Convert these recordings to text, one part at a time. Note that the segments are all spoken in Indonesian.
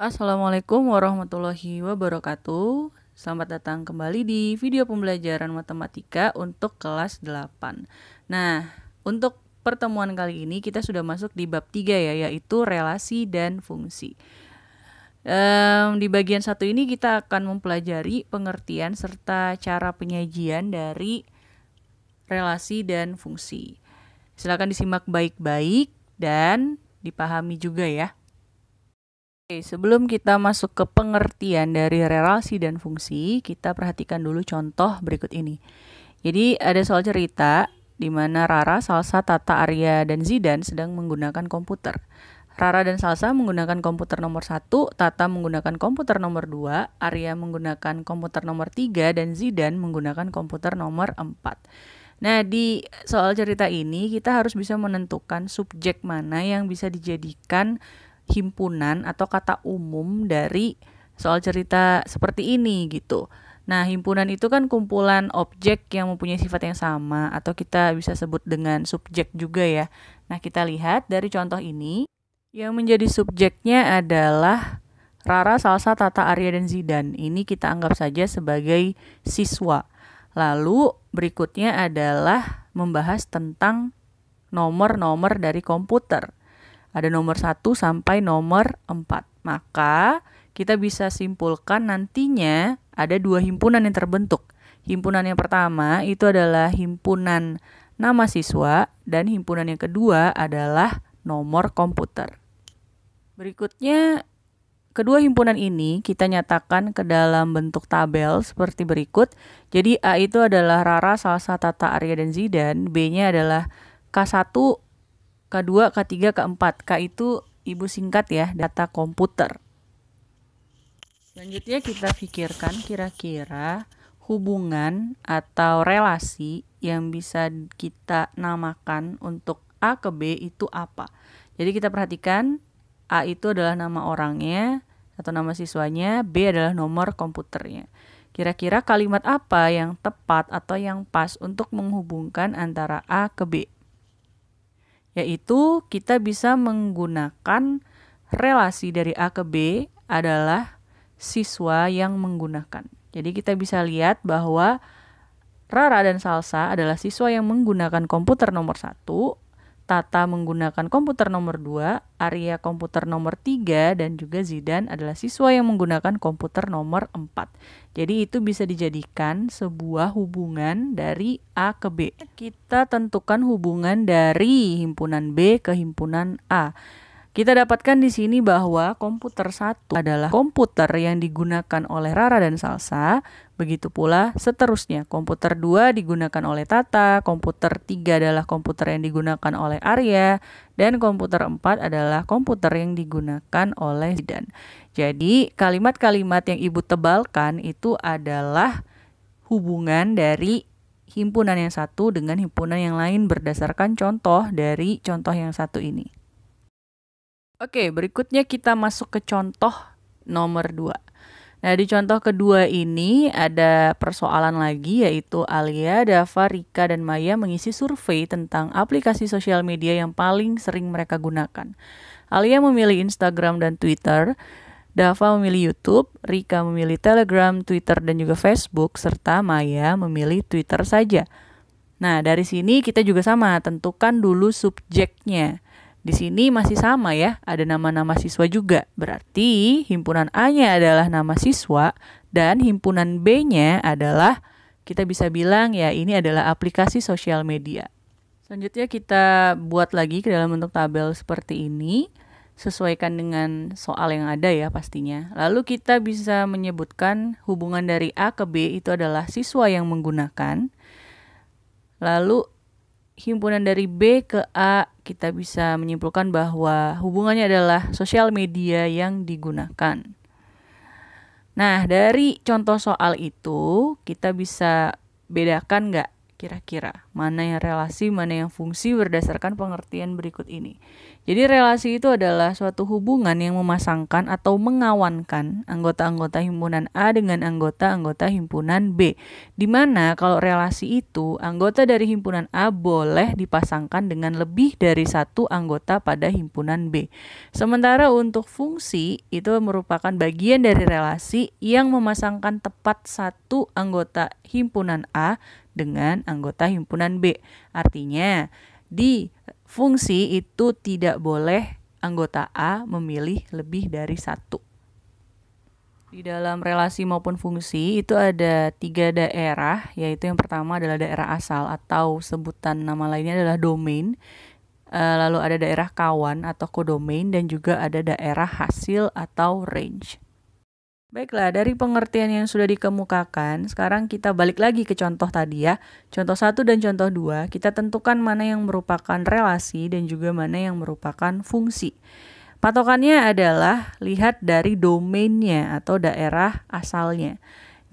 Assalamualaikum warahmatullahi wabarakatuh. Selamat datang kembali di video pembelajaran matematika untuk kelas 8. Nah, untuk pertemuan kali ini kita sudah masuk di bab 3 ya, yaitu relasi dan fungsi. Di bagian 1 ini kita akan mempelajari pengertian serta cara penyajian dari relasi dan fungsi. Silakan disimak baik-baik dan dipahami juga ya. Oke, sebelum kita masuk ke pengertian dari relasi dan fungsi, kita perhatikan dulu contoh berikut ini. Jadi ada soal cerita di mana Rara, Salsa, Tata, Arya, dan Zidan sedang menggunakan komputer. Rara dan Salsa menggunakan komputer nomor 1, Tata menggunakan komputer nomor 2, Arya menggunakan komputer nomor 3, dan Zidan menggunakan komputer nomor 4. Nah, di soal cerita ini kita harus bisa menentukan subjek mana yang bisa dijadikan himpunan atau kata umum dari soal cerita seperti ini gitu. Nah, himpunan itu kan kumpulan objek yang mempunyai sifat yang sama atau kita bisa sebut dengan subjek juga ya. Nah, kita lihat dari contoh ini yang menjadi subjeknya adalah Rara, Salsa, Tata, Arya, dan Zidan. Ini kita anggap saja sebagai siswa. Lalu berikutnya adalah membahas tentang nomor-nomor dari komputer. Ada nomor 1 sampai nomor 4. Maka kita bisa simpulkan nantinya ada 2 himpunan yang terbentuk. Himpunan yang pertama itu adalah himpunan nama siswa dan himpunan yang kedua adalah nomor komputer. Berikutnya, kedua himpunan ini kita nyatakan ke dalam bentuk tabel seperti berikut. Jadi A itu adalah Rara, Salsa, Tata, Arya, dan Zidan. B-nya adalah K1, K2, K3, K4. K itu ibu singkat ya, data komputer. Selanjutnya kita pikirkan kira-kira hubungan atau relasi yang bisa kita namakan untuk A ke B itu apa. Jadi kita perhatikan A itu adalah nama orangnya atau nama siswanya, B adalah nomor komputernya. Kira-kira kalimat apa yang tepat atau yang pas untuk menghubungkan antara A ke B? Yaitu kita bisa menggunakan relasi dari A ke B adalah siswa yang menggunakan. Jadi kita bisa lihat bahwa Rara dan Salsa adalah siswa yang menggunakan komputer nomor 1, Tata menggunakan komputer nomor 2, Arya komputer nomor 3, dan juga Zidan adalah siswa yang menggunakan komputer nomor 4. Jadi itu bisa dijadikan sebuah hubungan dari A ke B. Kita tentukan hubungan dari himpunan B ke himpunan A. Kita dapatkan di sini bahwa komputer 1 adalah komputer yang digunakan oleh Rara dan Salsa. Begitu pula seterusnya. Komputer 2 digunakan oleh Tata, komputer 3 adalah komputer yang digunakan oleh Arya, dan komputer 4 adalah komputer yang digunakan oleh Zidan. Jadi kalimat-kalimat yang Ibu tebalkan itu adalah hubungan dari himpunan yang satu dengan himpunan yang lain berdasarkan contoh dari contoh yang satu ini. Oke, berikutnya kita masuk ke contoh nomor 2. Nah, di contoh kedua ini ada persoalan lagi, yaitu Alia, Dava, Rika, dan Maya mengisi survei tentang aplikasi sosial media yang paling sering mereka gunakan. Alia memilih Instagram dan Twitter, Dava memilih YouTube, Rika memilih Telegram, Twitter, dan juga Facebook, serta Maya memilih Twitter saja. Nah, dari sini kita juga sama, tentukan dulu subjeknya. Di sini masih sama ya, ada nama-nama siswa juga. Berarti himpunan A-nya adalah nama siswa dan himpunan B-nya adalah kita bisa bilang ya ini adalah aplikasi sosial media. Selanjutnya kita buat lagi ke dalam bentuk tabel seperti ini. Sesuaikan dengan soal yang ada ya pastinya. Lalu kita bisa menyebutkan hubungan dari A ke B itu adalah siswa yang menggunakan. Lalu himpunan dari B ke A kita bisa menyimpulkan bahwa hubungannya adalah sosial media yang digunakan. Nah, dari contoh soal itu kita bisa bedakan nggak kira-kira? Mana yang relasi, mana yang fungsi berdasarkan pengertian berikut ini. Jadi relasi itu adalah suatu hubungan yang memasangkan atau mengawankan anggota-anggota himpunan A dengan anggota-anggota himpunan B. Di mana kalau relasi itu anggota dari himpunan A boleh dipasangkan dengan lebih dari satu anggota pada himpunan B. Sementara untuk fungsi itu merupakan bagian dari relasi yang memasangkan tepat satu anggota himpunan A dengan anggota himpunan B. Artinya di fungsi itu tidak boleh anggota A memilih lebih dari satu. Di dalam relasi maupun fungsi itu ada 3 daerah, yaitu yang pertama adalah daerah asal atau sebutan nama lainnya adalah domain. Lalu ada daerah kawan atau kodomain dan juga ada daerah hasil atau range. Baiklah, dari pengertian yang sudah dikemukakan, sekarang kita balik lagi ke contoh tadi ya. Contoh 1 dan contoh 2, kita tentukan mana yang merupakan relasi dan juga mana yang merupakan fungsi. Patokannya adalah lihat dari domainnya atau daerah asalnya.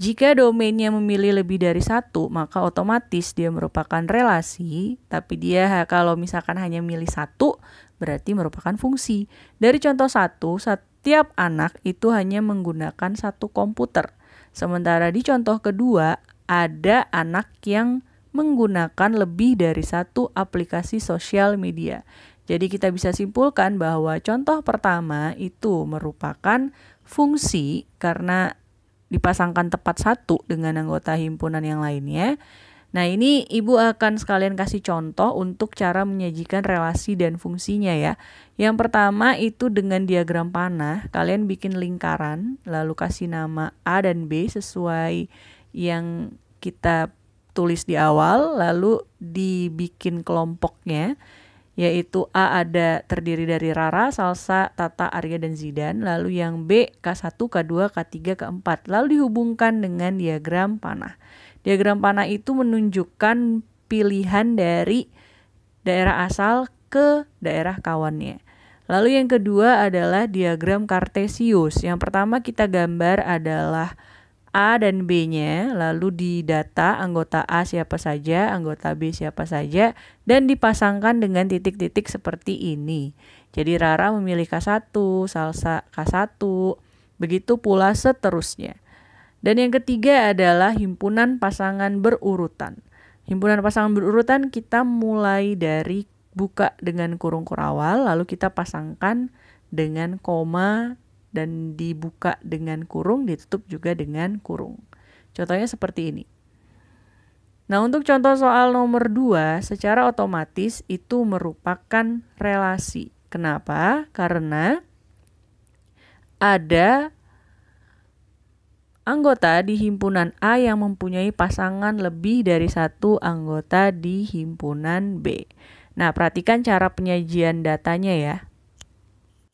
Jika domainnya memilih lebih dari satu, maka otomatis dia merupakan relasi, tapi dia kalau misalkan hanya milih satu, berarti merupakan fungsi. Dari contoh 1, setiap anak itu hanya menggunakan satu komputer. Sementara di contoh kedua, ada anak yang menggunakan lebih dari satu aplikasi sosial media. Jadi kita bisa simpulkan bahwa contoh pertama itu merupakan fungsi karena dipasangkan tepat satu dengan anggota himpunan yang lainnya. Nah, ini Ibu akan sekalian kasih contoh untuk cara menyajikan relasi dan fungsinya ya. Yang pertama itu dengan diagram panah, kalian bikin lingkaran, lalu kasih nama A dan B sesuai yang kita tulis di awal, lalu dibikin kelompoknya, yaitu A ada terdiri dari Rara, Salsa, Tata, Arya, dan Zidan, lalu yang B K1, K2, K3, K4, lalu dihubungkan dengan diagram panah. Diagram panah itu menunjukkan pilihan dari daerah asal ke daerah kawannya. Lalu yang kedua adalah diagram kartesius. Yang pertama kita gambar adalah A dan B-nya, lalu didata anggota A siapa saja, anggota B siapa saja, dan dipasangkan dengan titik-titik seperti ini. Jadi Rara memilih K1, Salsa K1, begitu pula seterusnya. Dan yang ketiga adalah himpunan pasangan berurutan. Himpunan pasangan berurutan kita mulai dari buka dengan kurung kurawal, lalu kita pasangkan dengan koma, dan dibuka dengan kurung, ditutup juga dengan kurung. Contohnya seperti ini. Nah, untuk contoh soal nomor 2, secara otomatis itu merupakan relasi. Kenapa? Karena ada anggota di himpunan A yang mempunyai pasangan lebih dari satu anggota di himpunan B. Nah, perhatikan cara penyajian datanya ya.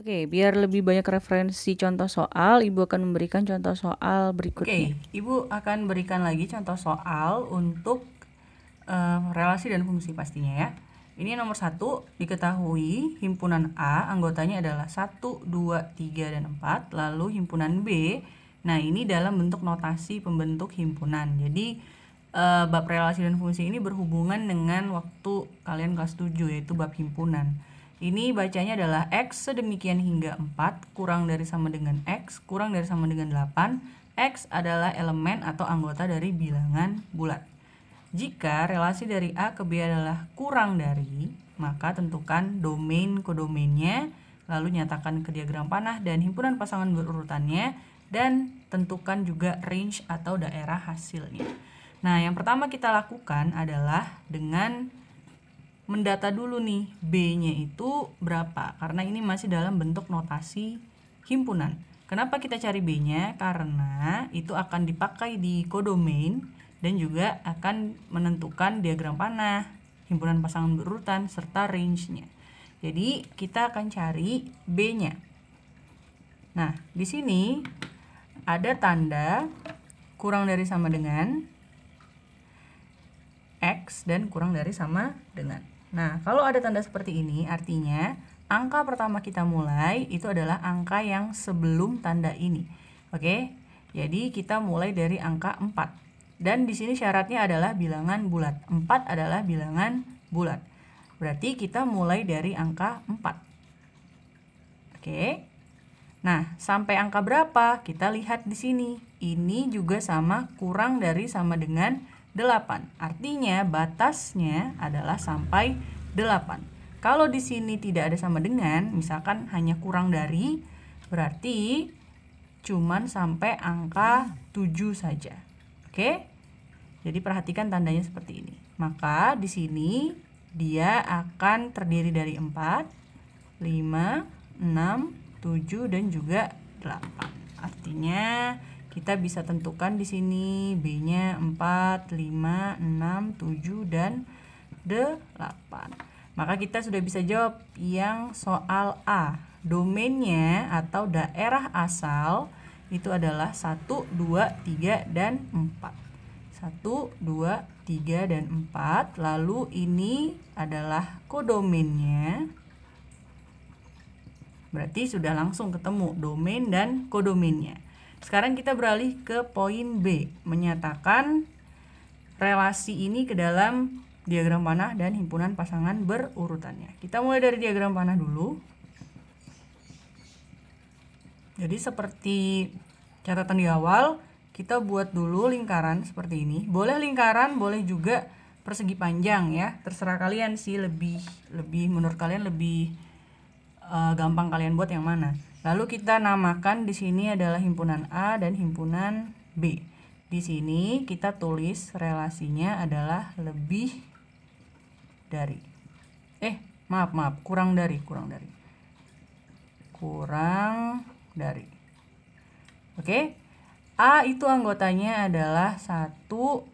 Oke, biar lebih banyak referensi contoh soal, Ibu akan memberikan contoh soal berikutnya. Oke, Ibu akan berikan lagi contoh soal untuk relasi dan fungsi pastinya ya. Ini nomor 1, diketahui himpunan A anggotanya adalah 1, 2, 3, dan 4. Lalu himpunan B, nah ini dalam bentuk notasi pembentuk himpunan. Jadi bab relasi dan fungsi ini berhubungan dengan waktu kalian kelas 7, yaitu bab himpunan. Ini bacanya adalah X sedemikian hingga 4 kurang dari sama dengan X kurang dari sama dengan 8. X adalah elemen atau anggota dari bilangan bulat. Jika relasi dari A ke B adalah kurang dari, maka tentukan domain kodomainnya, lalu nyatakan ke diagram panah dan himpunan pasangan berurutannya, dan tentukan juga range atau daerah hasilnya. Nah, yang pertama kita lakukan adalah dengan mendata dulu nih B-nya itu berapa, karena ini masih dalam bentuk notasi himpunan. Kenapa kita cari B-nya? Karena itu akan dipakai di kodomain dan juga akan menentukan diagram panah, himpunan pasangan berurutan, serta range-nya. Jadi kita akan cari B-nya. Nah, di sini ada tanda kurang dari sama dengan X dan kurang dari sama dengan. Nah, kalau ada tanda seperti ini, artinya angka pertama kita mulai itu adalah angka yang sebelum tanda ini. Oke, jadi kita mulai dari angka 4. Dan di sini syaratnya adalah bilangan bulat. 4 adalah bilangan bulat. Berarti kita mulai dari angka 4. Oke. Nah, sampai angka berapa? Kita lihat di sini. Ini juga sama, kurang dari sama dengan 8. Artinya batasnya adalah sampai 8. Kalau di sini tidak ada sama dengan, misalkan hanya kurang dari, berarti cuman sampai angka 7 saja. Oke? Jadi perhatikan tandanya seperti ini. Maka di sini dia akan terdiri dari 4, 5, 6, 7 dan juga 8. Artinya kita bisa tentukan di sini B-nya 4, 5, 6, 7 dan 8. Maka kita sudah bisa jawab yang soal A. Domainnya atau daerah asal itu adalah 1, 2, 3 dan 4. 1, 2, 3 dan 4. Lalu ini adalah kodomainnya. Berarti sudah langsung ketemu domain dan kodomainnya. Sekarang kita beralih ke poin B, menyatakan relasi ini ke dalam diagram panah dan himpunan pasangan berurutannya. Kita mulai dari diagram panah dulu. Jadi seperti catatan di awal, kita buat dulu lingkaran seperti ini. Boleh lingkaran, boleh juga persegi panjang ya. Terserah kalian sih, lebih menurut kalian lebih gampang kalian buat yang mana. Lalu kita namakan di sini adalah himpunan A dan himpunan B. Di sini kita tulis relasinya adalah lebih dari. Kurang dari. Oke. A itu anggotanya adalah 1, 2,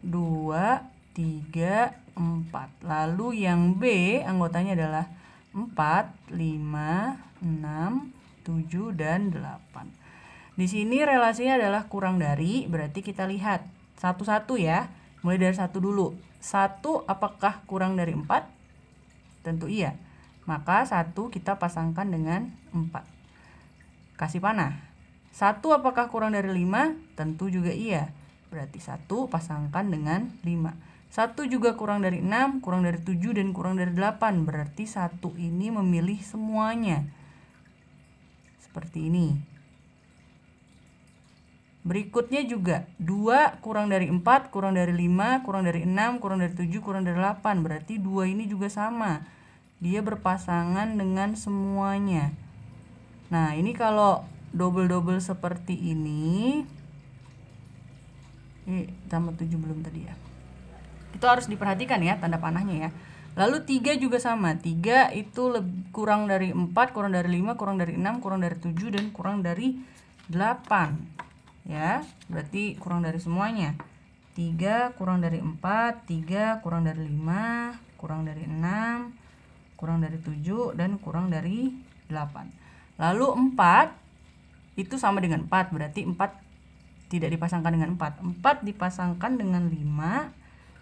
3, 4. Lalu yang B anggotanya adalah 4, 5, 6, 7 dan 8. Di sini relasinya adalah kurang dari, berarti kita lihat satu-satu ya. Mulai dari 1 dulu. 1 apakah kurang dari 4? Tentu iya. Maka 1 kita pasangkan dengan 4. Kasih panah. 1 apakah kurang dari 5? Tentu juga iya. Berarti 1 pasangkan dengan 5. 1 juga kurang dari 6, kurang dari 7, dan kurang dari 8. Berarti 1 ini memilih semuanya. Seperti ini. Berikutnya juga 2 kurang dari 4, kurang dari 5, kurang dari 6, kurang dari 7, kurang dari 8. Berarti 2 ini juga sama. Dia berpasangan dengan semuanya. Nah, ini kalau double-double seperti ini tambah 7 belum tadi ya. Itu harus diperhatikan ya tanda panahnya ya. Lalu 3 juga sama. 3 itu kurang dari 4, kurang dari 5, kurang dari 6, kurang dari 7 dan kurang dari 8. Ya, berarti kurang dari semuanya. 3 kurang dari 4, 3 kurang dari 5, kurang dari 6, kurang dari 7 dan kurang dari 8. Lalu 4 itu sama dengan 4, berarti 4 tidak dipasangkan dengan 4. 4 dipasangkan dengan 5,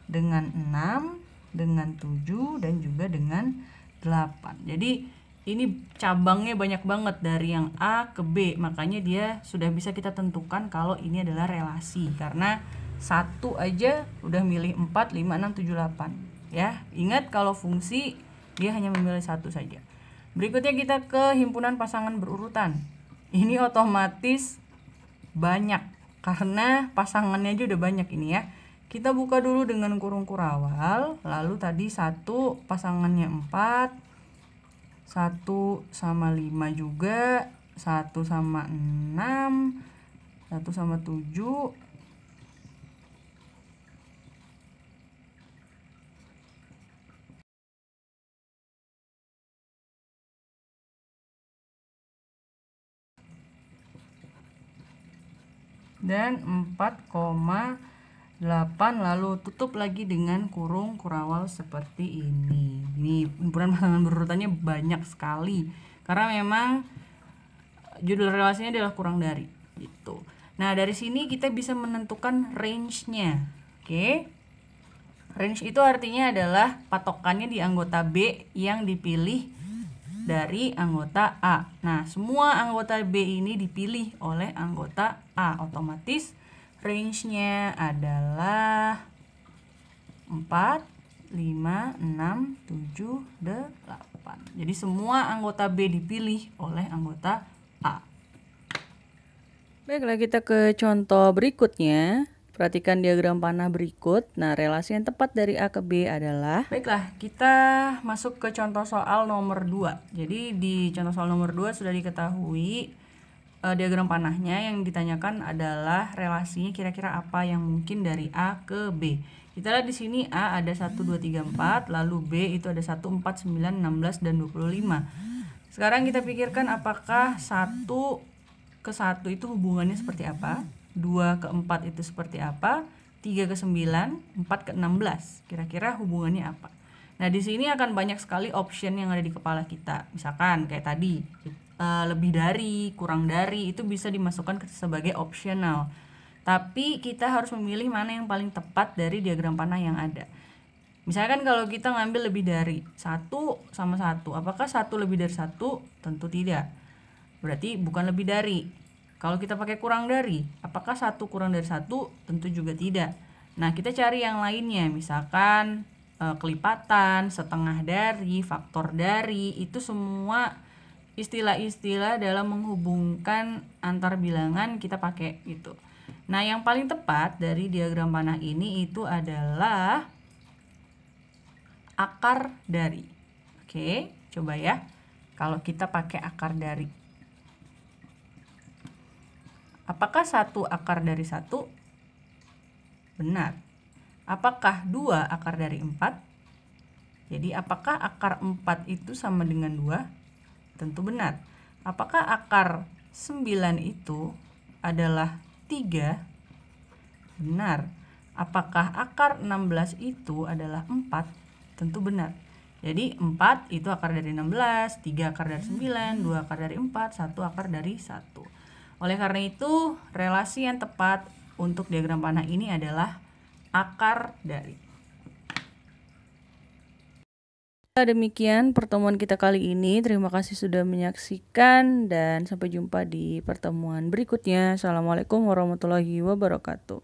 dengan 6, dengan 7, dan juga dengan 8. Jadi ini cabangnya banyak banget dari yang A ke B. Makanya dia sudah bisa kita tentukan kalau ini adalah relasi. Karena 1 aja udah milih 4, 5, 6, 7, 8. Ya, ingat kalau fungsi dia hanya memilih 1 saja. Berikutnya kita ke himpunan pasangan berurutan. Ini otomatis banyak karena pasangannya aja udah banyak ini ya. Kita buka dulu dengan kurung kurawal. Lalu tadi 1 pasangannya 4, 1 sama 5 juga, 1 sama 6, 1 sama 7, dan 4,8, lalu tutup lagi dengan kurung kurawal seperti ini. Ini himpunan pasangan berurutannya banyak sekali karena memang judul relasinya adalah kurang dari gitu. Nah, dari sini kita bisa menentukan range-nya. Oke. Range itu artinya adalah patokannya di anggota B yang dipilih dari anggota A. Nah, semua anggota B ini dipilih oleh anggota A. Otomatis range-nya adalah 4, 5, 6, 7, 8. Jadi semua anggota B dipilih oleh anggota A. Baiklah, kita ke contoh berikutnya. Perhatikan diagram panah berikut. Nah, relasi yang tepat dari A ke B adalah... Baiklah, kita masuk ke contoh soal nomor 2. Jadi di contoh soal nomor 2 sudah diketahui diagram panahnya. Yang ditanyakan adalah relasinya kira-kira apa yang mungkin dari A ke B. Kita lihat di sini A ada 1, 2, 3, 4, lalu B itu ada 1, 4, 9, 16, dan 25. Sekarang kita pikirkan apakah 1 ke 1 itu hubungannya seperti apa, 2 ke 4 itu seperti apa, 3 ke 9, 4 ke 16. Kira-kira hubungannya apa? Nah, di sini akan banyak sekali option yang ada di kepala kita. Misalkan kayak tadi, lebih dari, kurang dari, itu bisa dimasukkan sebagai optional. Tapi kita harus memilih mana yang paling tepat dari diagram panah yang ada. Misalkan kalau kita ngambil lebih dari 1 sama 1, apakah 1 lebih dari 1? Tentu tidak. Berarti bukan lebih dari. Kalau kita pakai kurang dari, apakah 1 kurang dari 1? Tentu juga tidak. Nah, kita cari yang lainnya. Misalkan kelipatan, setengah dari, faktor dari, itu semua istilah-istilah dalam menghubungkan antar bilangan kita pakai gitu. Nah, yang paling tepat dari diagram panah ini itu adalah akar dari. Oke, coba ya. Kalau kita pakai akar dari, apakah 1 akar dari 1? Benar. Apakah 2 akar dari 4? Jadi apakah akar 4 itu sama dengan 2? Tentu benar. Apakah akar 9 itu adalah 3? Benar. Apakah akar 16 itu adalah 4? Tentu benar. Jadi 4 itu akar dari 16, 3 akar dari 9, 2 akar dari 4, 1 akar dari 1. Oleh karena itu, relasi yang tepat untuk diagram panah ini adalah akar dari. Demikian pertemuan kita kali ini. Terima kasih sudah menyaksikan dan sampai jumpa di pertemuan berikutnya. Assalamualaikum warahmatullahi wabarakatuh.